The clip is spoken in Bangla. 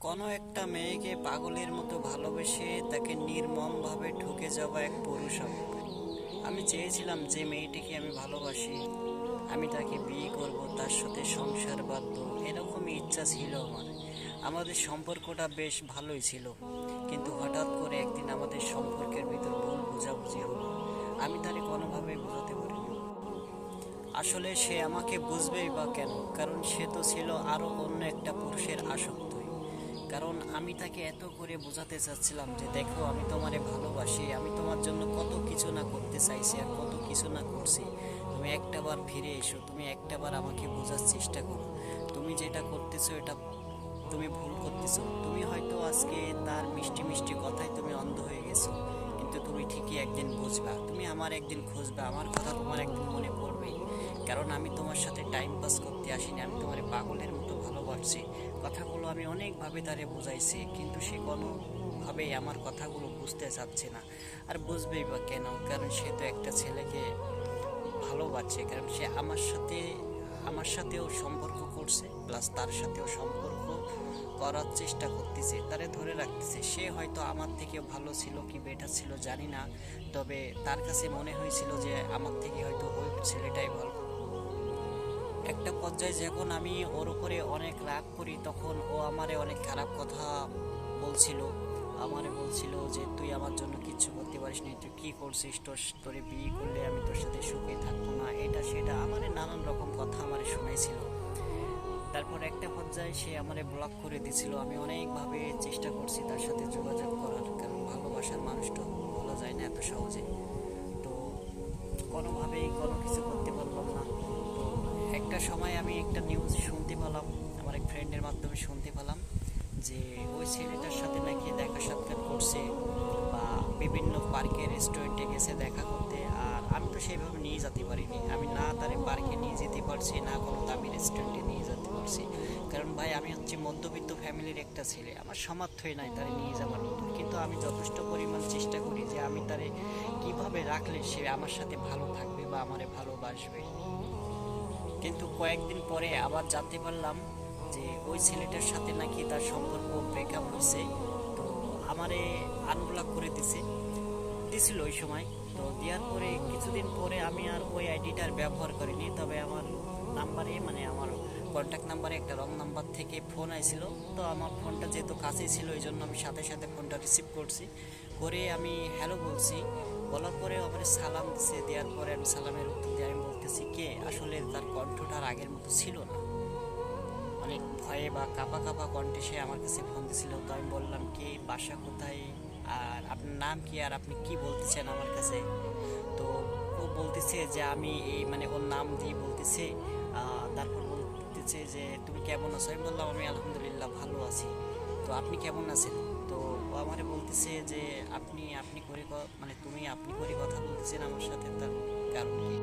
কোনো একটা মেয়েকে পাগলের মতো ভালোবেসে তাকে নির্মমভাবে ঠকে যাওয়া এক পুরুষ আমি। আমি চেয়েছিলাম যে মেয়েটিকে আমি ভালোবাসি, আমি তাকে বিয়ে করব, তার সাথে সংসার বাঁধবো, এরকমই ইচ্ছা ছিল আমার। আমাদের সম্পর্কটা বেশ ভালোই ছিল, কিন্তু হঠাৎ করে একদিন আমাদের সম্পর্কের ভিতর ভুল বোঝাবুঝি হলো। আমি তারে কোনোভাবেই বোঝাতে পারিনি। আসলে সে আমাকে বুঝবেই বা কেন, কারণ সে তো ছিল আরও অন্য একটা পুরুষের আসক্ত। কারণ আমি তাকে এত করে বোঝাতে চাচ্ছিলাম যে দেখো, আমি তোমারে ভালোবাসি, আমি তোমার জন্য কত কিছু না করতে চাইছি আর কত কিছু না করছি। তুমি একটাবার ফিরে এসো, তুমি একটাবার আমাকে বোঝার চেষ্টা করো। তুমি যেটা করতেছো এটা তুমি ভুল করতেছো। তুমি হয়তো আজকে তার মিষ্টি মিষ্টি কথায় তুমি অন্ধ হয়ে গেছো, কিন্তু তুমি ঠিকই একদিন বুঝবা, তুমি আমার একদিন খুঁজবা, আমার কথা তোমার একদিন মনে পড়বেই। কারণ আমি তোমার সাথে টাইম পাস করতে আসিনি, আমি তোমার পাগলের মতো ভালোবাসছি। কথাগুলো আমি অনেকভাবে তারে বুঝাইছি, কিন্তু সে কোনোভাবেই আমার কথাগুলো বুঝতে চাচ্ছে না। আর বুঝবেই বা কেন, কারণ সে তো একটা ছেলেকে ভালোবাসে। কারণ সে আমার সাথেও সম্পর্ক করছে, প্লাস তার সাথেও সম্পর্ক করার চেষ্টা করতেছে, তারে ধরে রাখতেছে। সে হয়তো আমার থেকেও ভালো ছিল কি বেটার ছিল জানি না, তবে তার কাছে মনে হয়েছিল যে আমার থেকে হয়তো ওই ছেলেটাই ভালো। একটা পর্যায়ে যখন আমি ওর উপরে অনেক রাগ করি, তখন ও আমারে অনেক খারাপ কথা বলছিল। আমারে বলছিল যে তুই আমার জন্য কিচ্ছু করতে পারিস নি, তুই কী করছিস, তোরে বিয়ে করলে আমি তোর সাথে সুখে থাকবো না, এটা সেটা আমারে নানান রকম কথা আমারে শোনাইছিল। তারপর একটা পর্যায়ে সে আমারে ব্লক করে দিয়েছিল। আমি অনেকভাবে চেষ্টা করছি তার সাথে যোগাযোগ করার, কারণ ভালোবাসার মানুষটা বলা যায় না এত সহজে। তো কোনোভাবেই কোনো কিছু করতে পারলাম না। তো একটা সময় আমি একটা নিউজ শুনতে পেলাম, আমার এক ফ্রেন্ডের মাধ্যমে শুনতে পেলাম যে ওই ছেলেটার সাথে নাকি দেখা সাক্ষাৎ করছে, বা বিভিন্ন পার্কে রেস্টুরেন্টে গেছে দেখা করতে। আর আমি তো সেইভাবে নিয়ে যেতে পারিনি, আমি না তারে পার্কে নিয়ে যেতে পারছি, না কোনো দামি রেস্টুরেন্টে নিয়ে যেতে পারছি। কারণ ভাই, আমি হচ্ছে মধ্যবিত্ত ফ্যামিলির একটা ছেলে, আমার সামর্থ্যই নাই তারে নিয়ে যাওয়ার মতো। কিন্তু আমি যথেষ্ট পরিমাণ চেষ্টা করি যে আমি তারে কিভাবে রাখলে সে আমার সাথে ভালো থাকবে বা আমারে ভালোবাসবে। কিন্তু কয়েকদিন পরে আবার জানতে পারলাম যে ওই ছেলেটার সাথে নাকি তার সম্পর্ক ব্রেকআপ হয়েছে। তো আমারে আনব্লক করে দিছিল ওই সময়। তো দেওয়ার পরে কিছুদিন পরে আমি আর ওই আইডিটার ব্যবহার করিনি, তবে আমার নাম্বারে, মানে আমার কন্ট্যাক্ট নাম্বারে একটা রং নাম্বার থেকে ফোন আইছিল। তো আমার ফোনটা যেহেতু কাছেই ছিল, এই জন্য আমি সাথে সাথে ফোনটা রিসিভ করছি, করে আমি হ্যালো বলছি। বলার পরে আমার সালাম দিছে, দেওয়ার পরে আমি সালামের উত্তর দিয়ে আমি বলতেছি কে। আসলে তার কণ্ঠটা আর আগের মতো ছিল না, অনেক ভয়ে বা কাঁপা কাঁপা কণ্ঠে সে আমার কাছে ফোন দিছিল। তো আমি বললাম কে, বাসা কোথায়, আর আপনার নাম কি, আর আপনি কি বলতে চান আমার কাছে। তো ও বলতেছে যে আমি এই, মানে ওর নাম দিয়ে বলতেছে। তারপর বলতেছে যে তুমি কেমন আছো। আমি বললাম আমি আলহামদুলিল্লাহ ভালো আছি, তো আপনি কেমন আছেন। তো ও আমারে বলতেছে যে আপনি আপনি করে মানে তুমি আপনি করে কথা বলতেছেন আমার সাথে, তার কারণ কি।